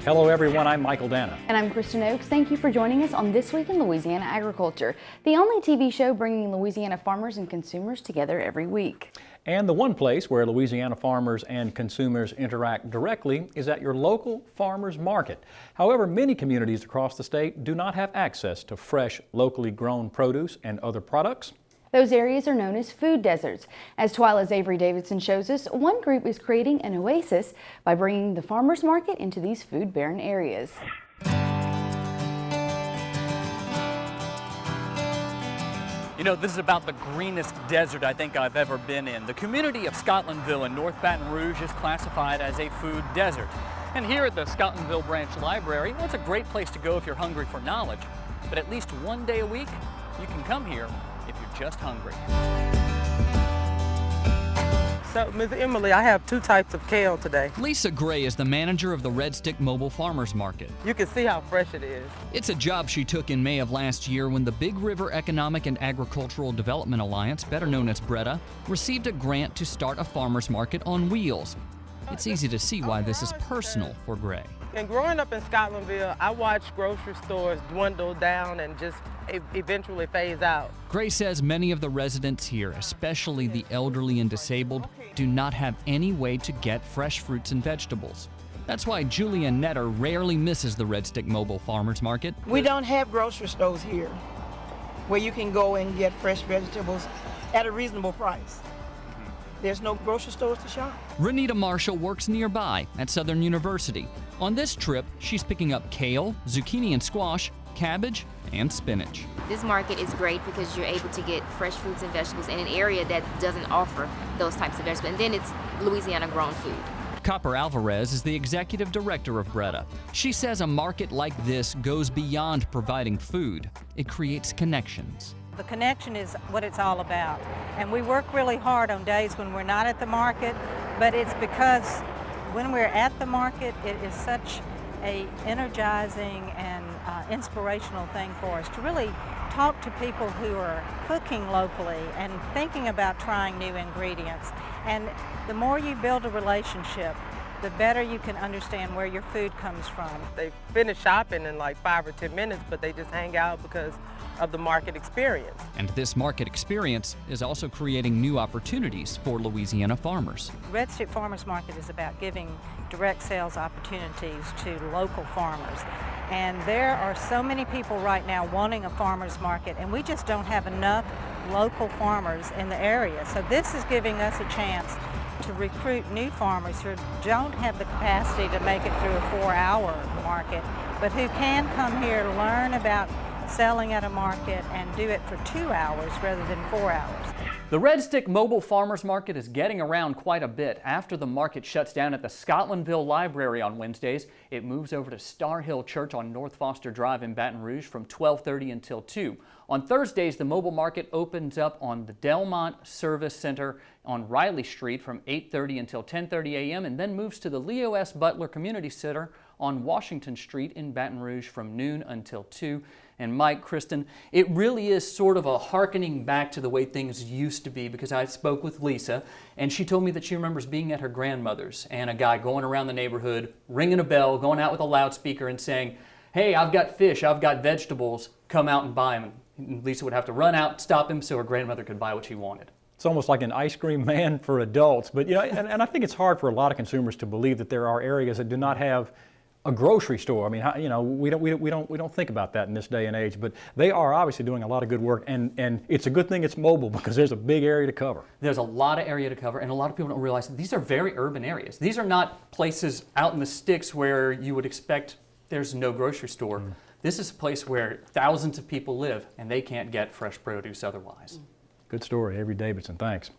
Hello everyone, I'm Michael Dana. And I'm Kristen Oakes. Thank you for joining us on This Week in Louisiana Agriculture, the only TV show bringing Louisiana farmers and consumers together every week. And the one place where Louisiana farmers and consumers interact directly is at your local farmers market. However, many communities across the state do not have access to fresh, locally grown produce and other products. Those areas are known as food deserts. As TWILA's Avery Davidson shows us, one group is creating an oasis by bringing the farmers market into these food-barren areas. You know, this is about the greenest desert I think I've ever been in. The community of Scotlandville in North Baton Rouge is classified as a food desert. And here at the Scotlandville Branch Library, well, it's a great place to go if you're hungry for knowledge. But at least one day a week, you can come here if you're just hungry. So, Ms. Emily, I have two types of kale today. Lisa Gray is the manager of the Red Stick Mobile Farmers Market. You can see how fresh it is. It's a job she took in May of last year when the Big River Economic and Agricultural Development Alliance, better known as BREDA, received a grant to start a farmers market on wheels. It's easy to see why this is personal for Gray. And growing up in Scotlandville, I watched grocery stores dwindle down and just eventually phase out. Gray says many of the residents here, especially the elderly and disabled, do not have any way to get fresh fruits and vegetables. That's why Julia Netter rarely misses the Red Stick Mobile Farmers Market. We don't have grocery stores here where you can go and get fresh vegetables at a reasonable price. There's no grocery stores to shop. Renita Marshall works nearby at Southern University. On this trip, she's picking up kale, zucchini and squash, cabbage, and spinach. This market is great because you're able to get fresh fruits and vegetables in an area that doesn't offer those types of vegetables. And then it's Louisiana grown food. Copper Alvarez is the executive director of BREDA. She says a market like this goes beyond providing food. It creates connections. The connection is what it's all about. And we work really hard on days when we're not at the market, but it's because when we're at the market, it is such a energizing and inspirational thing for us to really talk to people who are cooking locally and thinking about trying new ingredients. And the more you build a relationship, the better you can understand where your food comes from. They finish shopping in like 5 or 10 minutes, but they just hang out because of the market experience. And this market experience is also creating new opportunities for Louisiana farmers. Red Stick Farmers Market is about giving direct sales opportunities to local farmers. And there are so many people right now wanting a farmers market, and we just don't have enough local farmers in the area. So this is giving us a chance to recruit new farmers who don't have the capacity to make it through a 4-hour market, but who can come here to learn about selling at a market and do it for 2 hours rather than 4 hours. The Red Stick Mobile Farmers Market is getting around quite a bit. After the market shuts down at the Scotlandville Library on Wednesdays, it moves over to Star Hill Church on North Foster Drive in Baton Rouge from 12:30 until 2. On Thursdays, the mobile market opens up on the Delmont Service Center on Riley Street from 8:30 until 10:30 a.m. and then moves to the Leo S. Butler Community Center on Washington Street in Baton Rouge from noon until 2. And Mike, Kristen, it really is sort of a hearkening back to the way things used to be, because I spoke with Lisa and she told me that she remembers being at her grandmother's and a guy going around the neighborhood, ringing a bell, going out with a loudspeaker and saying, "Hey, I've got fish, I've got vegetables, come out and buy them." And Lisa would have to run out, stop him so her grandmother could buy what she wanted. It's almost like an ice cream man for adults, but you know, and I think it's hard for a lot of consumers to believe that there are areas that do not have a grocery store. I mean, you know, we don't think about that in this day and age, but they are obviously doing a lot of good work, and it's a good thing it's mobile because there's a big area to cover. There's a lot of area to cover, and a lot of people don't realize that these are very urban areas. These are not places out in the sticks where you would expect there's no grocery store. This is a place where thousands of people live and they can't get fresh produce otherwise. Good story, Avery Davidson. Thanks.